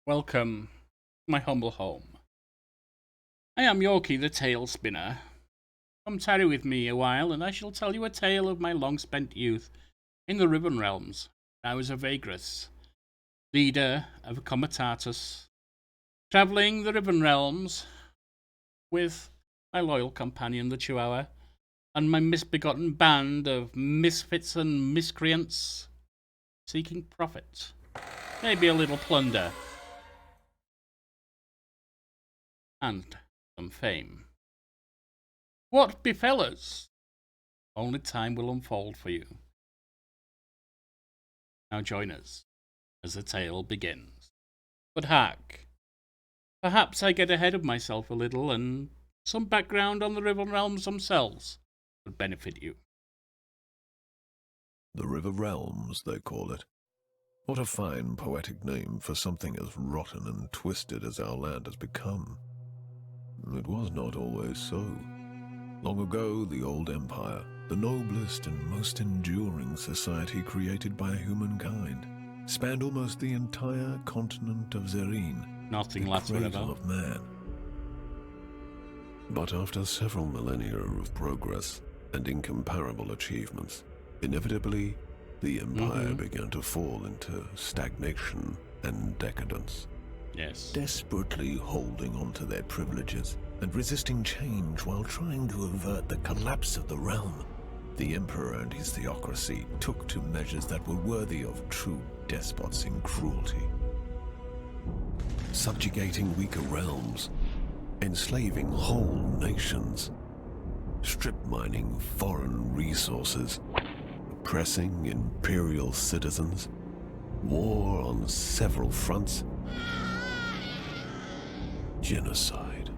Welcome to my humble home. I am Yorkie the Tale Spinner. Come tarry with me a while, and I shall tell you a tale of my long-spent youth in the Riven Realms. I was a Vagrus, leader of a comitatus, travelling the Riven Realms with my loyal companion the Chihuahua, and my misbegotten band of misfits and miscreants, seeking profit, maybe a little plunder, and some fame. What befell us? Only time will unfold for you. Now join us as the tale begins. But hark, perhaps I get ahead of myself a little, and some background on the Riven Realms themselves would benefit you. The Riven Realms, they call it. What a fine poetic name for something as rotten and twisted as our land has become. It was not always so. Long ago, the old empire, the noblest and most enduring society created by humankind, spanned almost the entire continent of Zerine, Nothing the lasts forever. cradle of man. But after several millennia of progress and incomparable achievements, inevitably, the empire began to fall into stagnation and decadence. Yes. Desperately holding on to their privileges and resisting change while trying to avert the collapse of the realm, the emperor and his theocracy took to measures that were worthy of true despots in cruelty. Subjugating weaker realms, enslaving whole nations, strip mining foreign resources, oppressing imperial citizens, war on several fronts, genocide.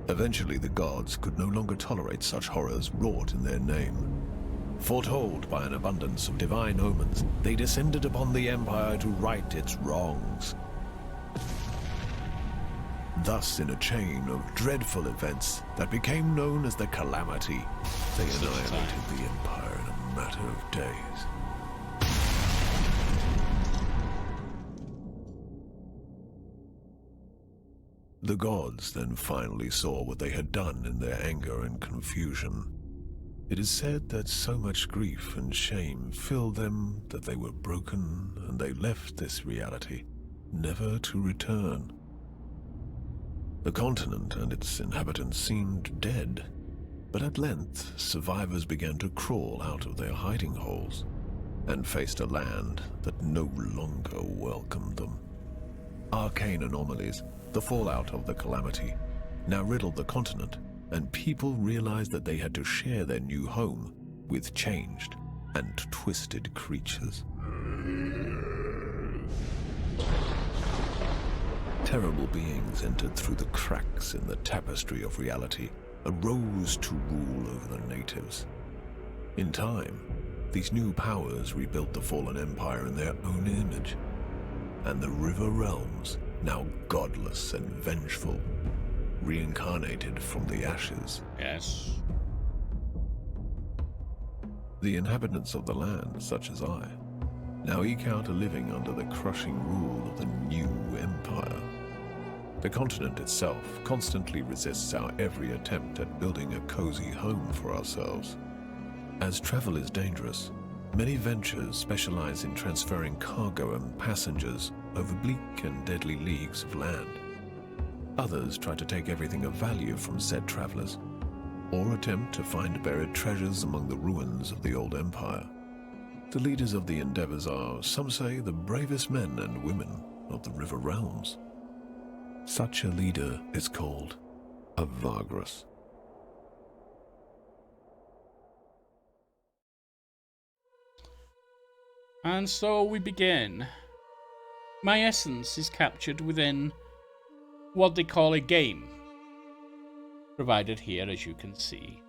Eventually, the gods could no longer tolerate such horrors wrought in their name. Foretold by an abundance of divine omens, they descended upon the empire to right its wrongs. Thus, in a chain of dreadful events that became known as the Calamity, they annihilated the empire in a matter of days. The gods then finally saw what they had done in their anger and confusion. It is said that so much grief and shame filled them that they were broken and they left this reality, never to return. The continent and its inhabitants seemed dead, but at length survivors began to crawl out of their hiding holes and faced a land that no longer welcomed them. Arcane anomalies, the fallout of the Calamity, now riddled the continent, and people realized that they had to share their new home with changed and twisted creatures. Terrible beings entered through the cracks in the tapestry of reality, arose to rule over the natives. In time, these new powers rebuilt the fallen empire in their own image, and the Riven Realms, now godless and vengeful, reincarnated from the ashes. Yes. The inhabitants of the land, such as I, now eke out a living under the crushing rule of the new empire. The continent itself constantly resists our every attempt at building a cozy home for ourselves. As travel is dangerous, many ventures specialize in transferring cargo and passengers over bleak and deadly leagues of land. Others try to take everything of value from said travelers, or attempt to find buried treasures among the ruins of the old empire. The leaders of the endeavors are, some say, the bravest men and women of the Riven Realms. Such a leader is called a Vagrus. And so we begin. My essence is captured within what they call a game, provided here, as you can see.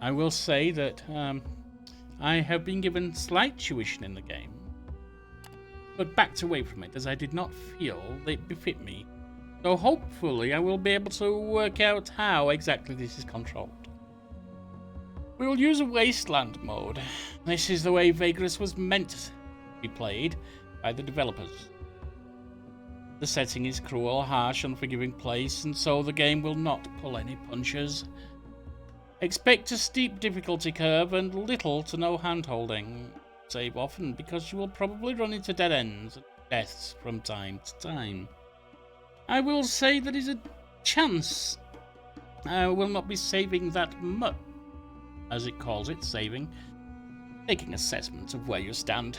I will say that I have been given slight tuition in the game, but backed away from it as I did not feel it befit me. So hopefully I will be able to work out how exactly this is controlled. We will use a wasteland mode. This is the way Vagrus was meant to be played by the developers. The setting is cruel, harsh, unforgiving place, and so the game will not pull any punches. Expect a steep difficulty curve and little to no hand-holding. Save often, because you will probably run into dead ends and deaths from time to time. I will say there is a chance I will not be saving that much, as it calls it, saving, taking assessment of where you stand.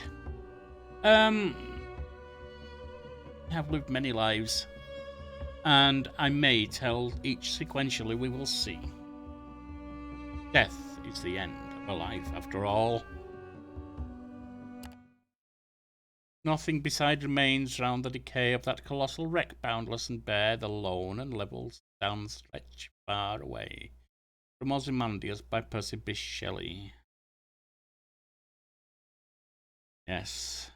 I have lived many lives, and I may tell each sequentially, we will see. Death is the end of a life, after all. Nothing beside remains round the decay of that colossal wreck, boundless and bare, the lone and level down stretch far away. From Ozymandias by Percy Bysshe Shelley. Yes.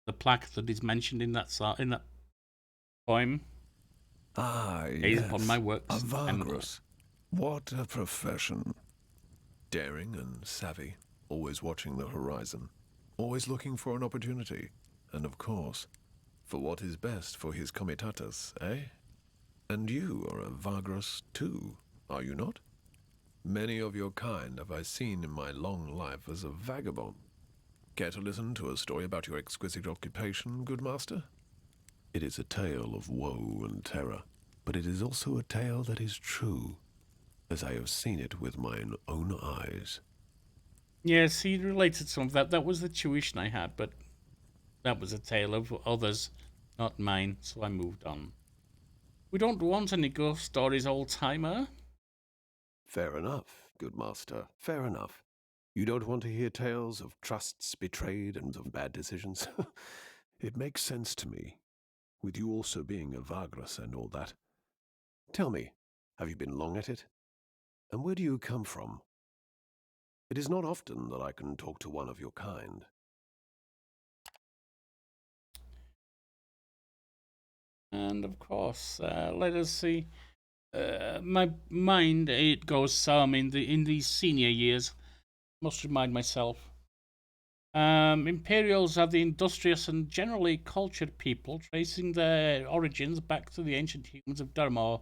The plaque that is mentioned in that poem. Ah, Gaze upon my yes. works. A Vagrus. What a profession. Daring and savvy, always watching the horizon, always looking for an opportunity, and of course, for what is best for his comitatus, eh? And you are a Vagrus too, are you not? Many of your kind have I seen in my long life as a vagabond. Care to listen to a story about your exquisite occupation, good master? It is a tale of woe and terror, but it is also a tale that is true, as I have seen it with mine own eyes. Yes, he related some of that. That was the tuition I had, but that was a tale of others, not mine, so I moved on. We don't want any ghost stories, old-timer. Fair enough, good master, fair enough. You don't want to hear tales of trusts betrayed and of bad decisions? It makes sense to me, with you also being a Vagrus and all that. Tell me, have you been long at it? And where do you come from? It is not often that I can talk to one of your kind. And of course, let us see. My mind, it goes some in these senior years. Must remind myself. Imperials are the industrious and generally cultured people, tracing their origins back to the ancient humans of Durmor,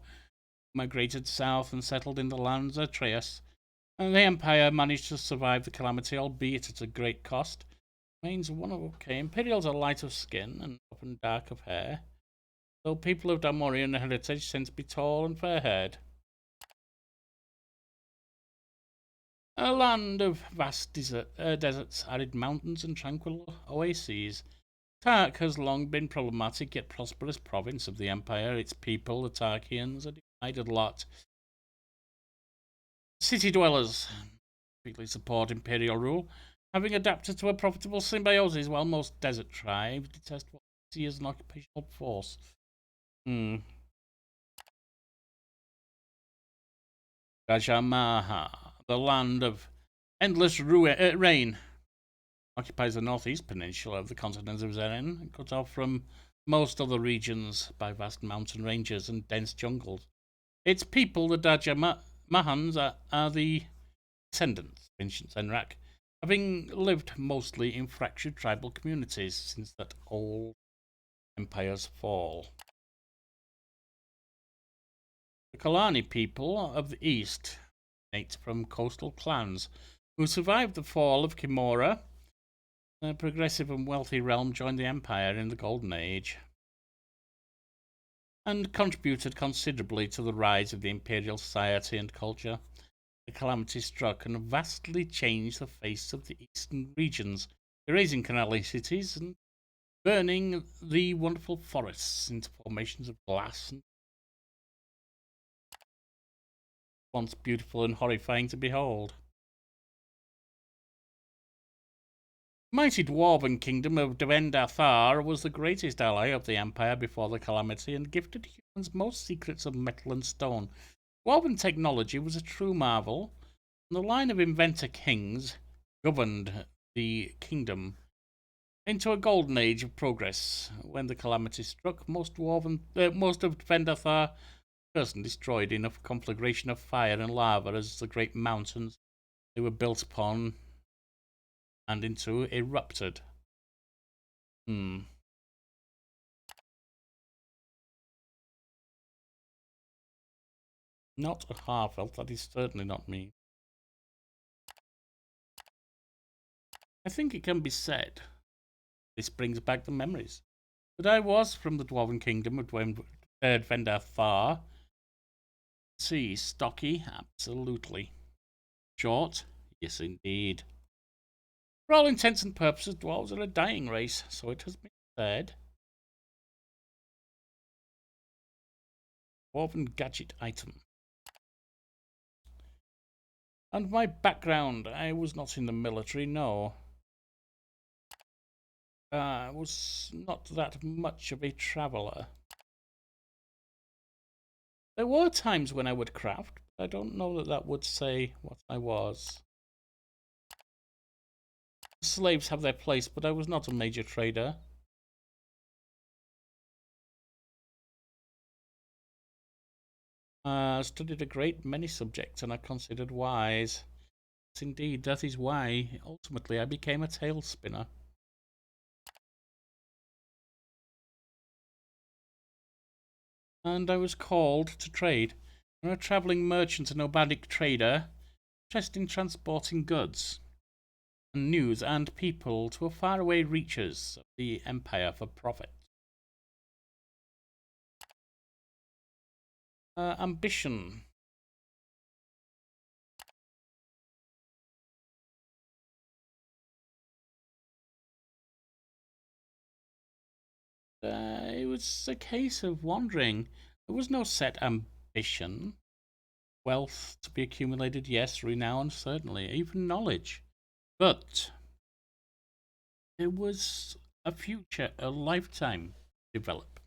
migrated south and settled in the lands of Atreus. And the Empire managed to survive the calamity, albeit at a great cost. Means one of Imperials are light of skin and often dark of hair, though people of Dalmorian heritage tend to be tall and fair-haired. A land of vast deserts, arid mountains, and tranquil oases. Tark has long been problematic yet prosperous province of the Empire. Its people, the Tarkians, a divided lot. City dwellers typically support Imperial rule, having adapted to a profitable symbiosis, while most desert tribes detest what they see as an occupational force. Rajamaha, the land of endless rain, occupies the northeast peninsula of the continent of Zeren, cut off from most other regions by vast mountain ranges and dense jungles. Its people, the Mahans, are the descendants of ancient Zenrak, having lived mostly in fractured tribal communities since that old empire's fall. The Kalani people of the east date from coastal clans who survived the fall of Kimura. A progressive and wealthy realm joined the empire in the Golden Age and contributed considerably to the rise of the imperial society and culture. The calamity struck and vastly changed the face of the eastern regions, erasing canal cities and burning the wonderful forests into formations of glass, and once beautiful and horrifying to behold. The mighty dwarven kingdom of Dwendathar was the greatest ally of the empire before the calamity and gifted humans most secrets of metal and stone. Dwarven technology was a true marvel, and the line of inventor kings governed the kingdom into a golden age of progress. When the calamity struck, most of Dwendathar cursed and destroyed in a conflagration of fire and lava as the great mountains they were built upon and into erupted. Not a half-elf, that is certainly not me. I think it can be said, this brings back the memories, that I was from the Dwarven Kingdom of Vendar Thar. See, stocky, absolutely. Short, yes indeed. For all intents and purposes, dwarves are a dying race, so it has been said. Dwarven gadget item. And my background, I was not in the military, no. I was not that much of a traveller. There were times when I would craft, but I don't know that that would say what I was. Slaves have their place, but I was not a major trader. Studied a great many subjects and are considered wise. Yes, indeed, that is why, ultimately, I became a tale spinner. And I was called to trade. I'm a travelling merchant and nomadic trader, interested in transporting goods and news and people to faraway reaches of the Empire for profit. Ambition. It was a case of wandering. There was no set ambition. Wealth to be accumulated, yes. Renown, certainly. Even knowledge. But there was a future, a lifetime to develop.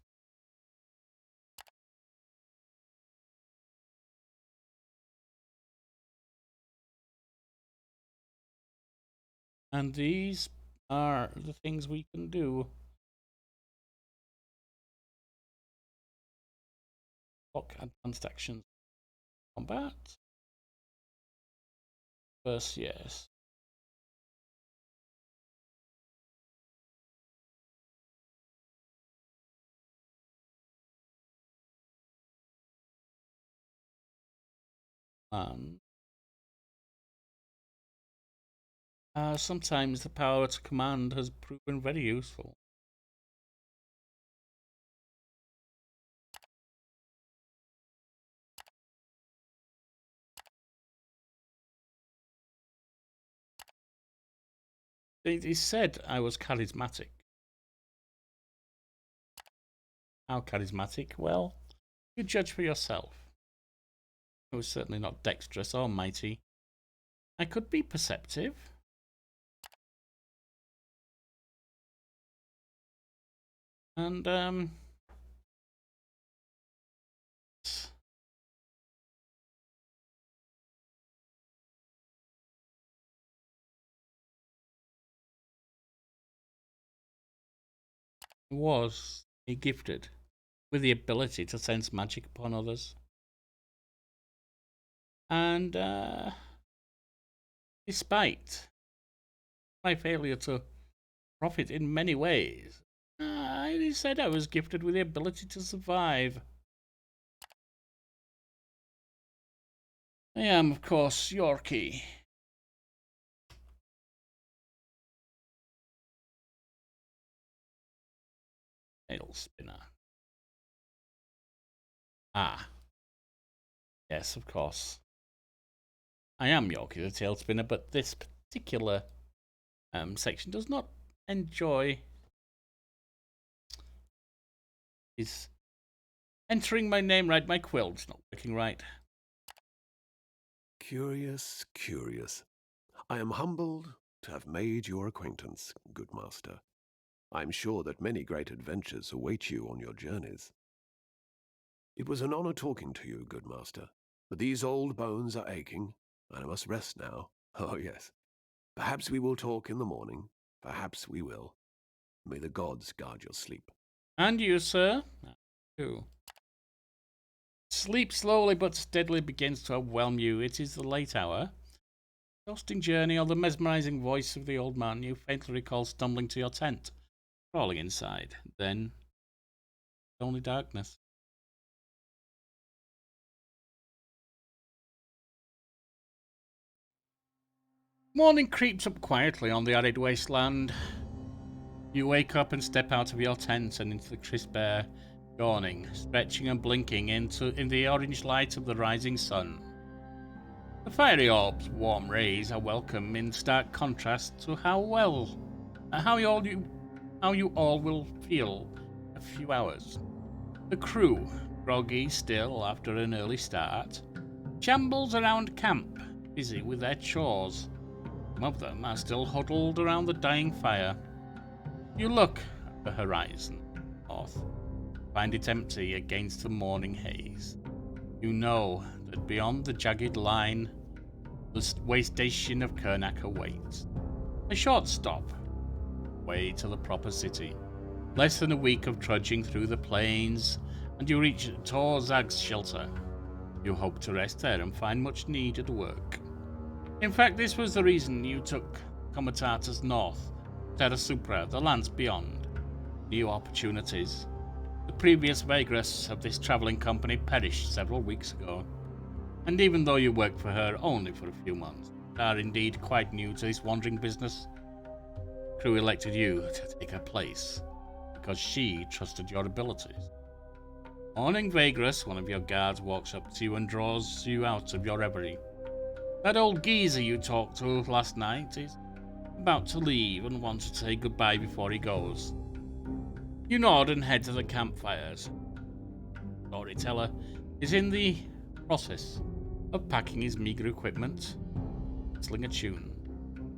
And these are the things we can do. Block advanced actions. Combat. First, yes. And sometimes the power to command has proven very useful. It is said I was charismatic. How charismatic? Well, you judge for yourself. I was certainly not dexterous or mighty. I could be perceptive. And, was gifted with the ability to sense magic upon others. And, despite my failure to profit in many ways, it is said I was gifted with the ability to survive. I am, of course, Yorkie. Tail spinner. Ah, yes, of course. I am Yorkie the tail spinner, but this particular section does not enjoy is entering my name right. My quill's not working right. Curious, curious. I am humbled to have made your acquaintance, good master. I am sure that many great adventures await you on your journeys. It was an honor talking to you, good master, but these old bones are aching, and I must rest now. Oh, yes. Perhaps we will talk in the morning. Perhaps we will. May the gods guard your sleep. And you, sir? Too. Sleep slowly but steadily begins to overwhelm you. It is the late hour. Exhausting journey or the mesmerizing voice of the old man you faintly recall stumbling to your tent, crawling inside. Then only darkness. Morning creeps up quietly on the arid wasteland. You wake up and step out of your tent and into the crisp air, yawning, stretching and blinking in the orange light of the rising sun. The fiery orb's warm rays are welcome in stark contrast to how you all will feel a few hours. The crew, groggy still after an early start, shambles around camp, busy with their chores. Some of them are still huddled around the dying fire. You look at the horizon, north, find it empty against the morning haze. You know that beyond the jagged line, the way station of Kernak awaits. A short stop, way to the proper city. Less than a week of trudging through the plains, and you reach Torzag's shelter. You hope to rest there and find much needed work. In fact, this was the reason you took Comitatus north, Terra Supra, the lands beyond. New opportunities. The previous Vagrus of this travelling company perished several weeks ago, and even though you worked for her only for a few months, and are indeed quite new to this wandering business, the crew elected you to take her place, because she trusted your abilities. Morning Vagrus, one of your guards, walks up to you and draws you out of your reverie. That old geezer you talked to last night is about to leave and wants to say goodbye before he goes. You nod and head to the campfires. Storyteller is in the process of packing his meager equipment, whistling a tune.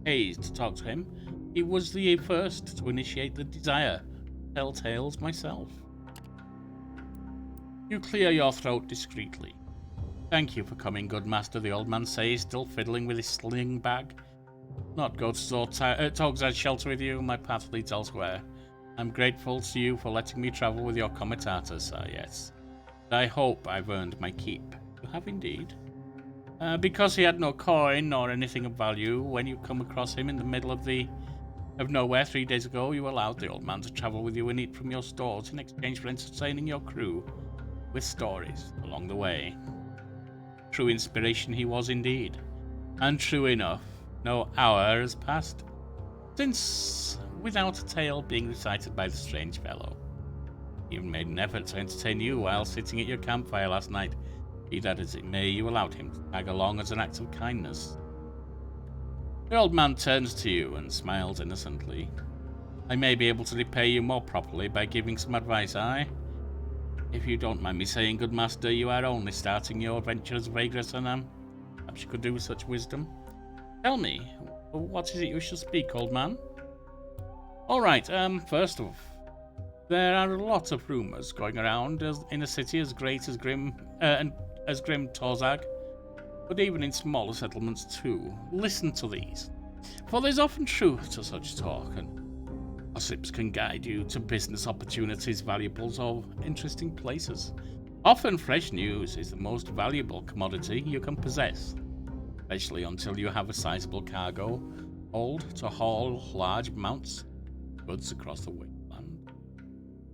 Hazed to talk to him, he was the first to initiate the desire to tell tales myself. You clear your throat discreetly. Thank you for coming, good master, the old man says, still fiddling with his sling bag. Not go to Togzad's shelter with you, my path leads elsewhere. I'm grateful to you for letting me travel with your comitatus, yes. But I hope I've earned my keep. You have indeed. Because he had no coin nor anything of value, when you come across him in the middle of nowhere 3 days ago, you allowed the old man to travel with you and eat from your stores in exchange for entertaining your crew with stories along the way. True inspiration he was indeed. And true enough, no hour has passed since, without a tale being recited by the strange fellow. He even made an effort to entertain you while sitting at your campfire last night. Be that as it may, you allowed him to tag along as an act of kindness. The old man turns to you and smiles innocently. I may be able to repay you more properly by giving some advice, If you don't mind me saying, good master, you are only starting your adventure as Vagrus, and perhaps you could do with such wisdom. Tell me, what is it you shall speak, old man? Alright, first off, there are a lot of rumours going around in a city as great as Grim Torzag, but even in smaller settlements too. Listen to these, for there's often truth to such talk, and gossips can guide you to business opportunities, valuables, or interesting places. Often fresh news is the most valuable commodity you can possess, especially until you have a sizable cargo hold to haul large amounts of goods across the wasteland.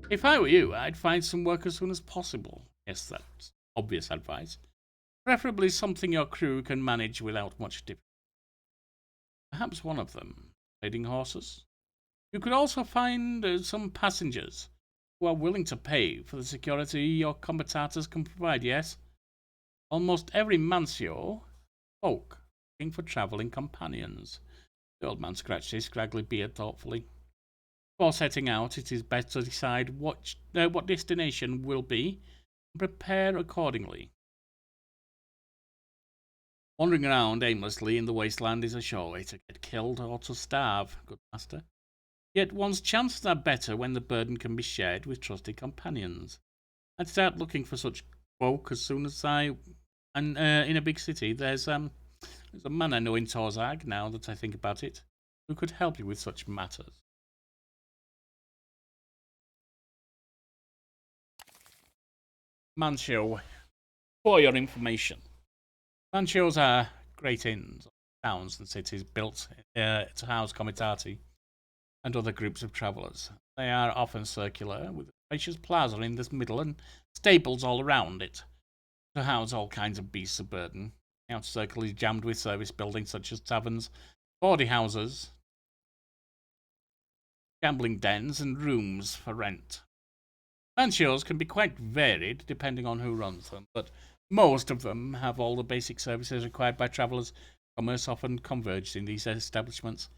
If I were you, I'd find some work as soon as possible. Yes, that's obvious advice. Preferably something your crew can manage without much difficulty. Perhaps one of them, trading horses. You could also find some passengers who are willing to pay for the security your comitatus can provide, yes? Almost every mancio folk looking for travelling companions. The old man scratched his scraggly beard thoughtfully. Before setting out, it is best to decide what destination will be and prepare accordingly. Wandering around aimlessly in the wasteland is a sure way to get killed or to starve, good master. Yet one's chances are better when the burden can be shared with trusted companions. I'd start looking for such folk as soon as in a big city. There's a man I know in Torzag, now that I think about it, who could help you with such matters. Mancio, for your information, Mancios are great inns, towns and cities built to house comitati and other groups of travellers. They are often circular, with a spacious plaza in the middle and stables all around it to house all kinds of beasts of burden. The outer circle is jammed with service buildings such as taverns, bawdy houses, gambling dens, and rooms for rent. Mansions can be quite varied depending on who runs them, but most of them have all the basic services required by travellers. Commerce often converges in these establishments.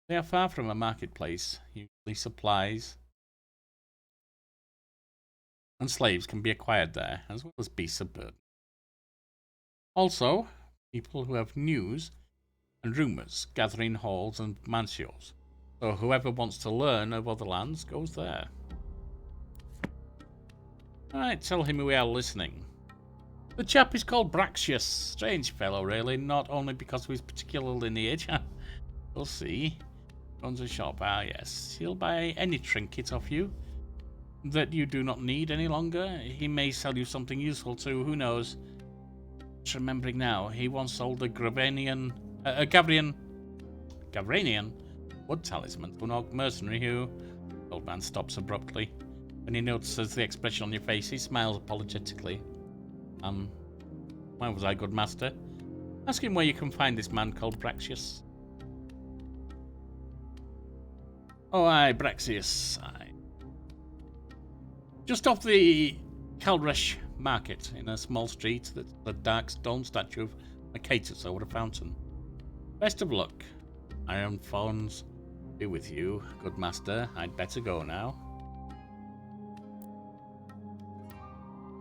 They are far from a marketplace. Usually supplies and slaves can be acquired there, as well as beasts of burden. Also, people who have news and rumours gather in halls and mansions. So whoever wants to learn of other lands goes there. Alright, tell him we are listening. The chap is called Braxius. Strange fellow, really, not only because of his particular lineage. We'll see. Runs a shop, yes. He'll buy any trinket off you that you do not need any longer. He may sell you something useful too, who knows. Just remembering now, he once sold a Gavranian wood talisman to an orc mercenary who... The old man stops abruptly. When he notices the expression on your face, he smiles apologetically. Why was I good master? Ask him where you can find this man called Braxius. Oh, aye, Braxius, aye. Just off the Calresh market, in a small street, that's a dark stone statue of Macatus over a fountain. Best of luck. Iron Fawns be with you, good master. I'd better go now.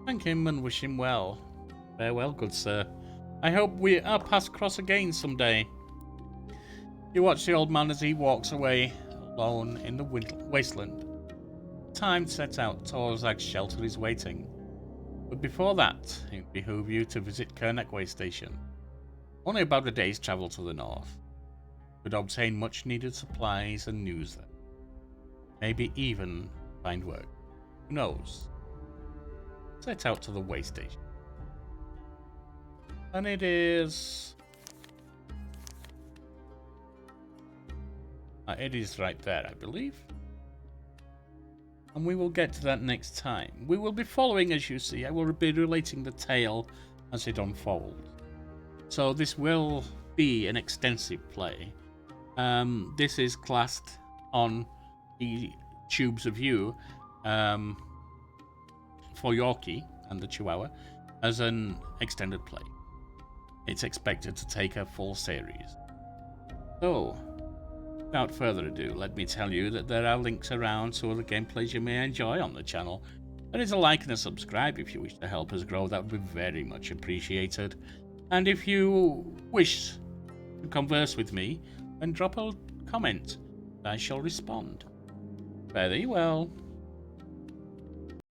Thank him and wish him well. Farewell, good sir. I hope our paths cross again someday. You watch the old man as he walks away, alone in the wasteland. Time to set out. Torzag's shelter is waiting. But before that, it would behoove you to visit Kernak Way Station. Only about a day's travel to the north. You could obtain much needed supplies and news there. Maybe even find work. Who knows? Set out to the way station. And it is... it is right there, I believe. And we will get to that next time. We will be following, as you see. I will be relating the tale as it unfolds. So this will be an extensive play. This is classed on the Tubes of You for Yorkie and the Chihuahua as an extended play. It's expected to take a full series. So, without further ado, let me tell you that there are links around to other gameplays you may enjoy on the channel. There is a like and a subscribe if you wish to help us grow. That would be very much appreciated. And if you wish to converse with me, then drop a comment. I shall respond. Very well.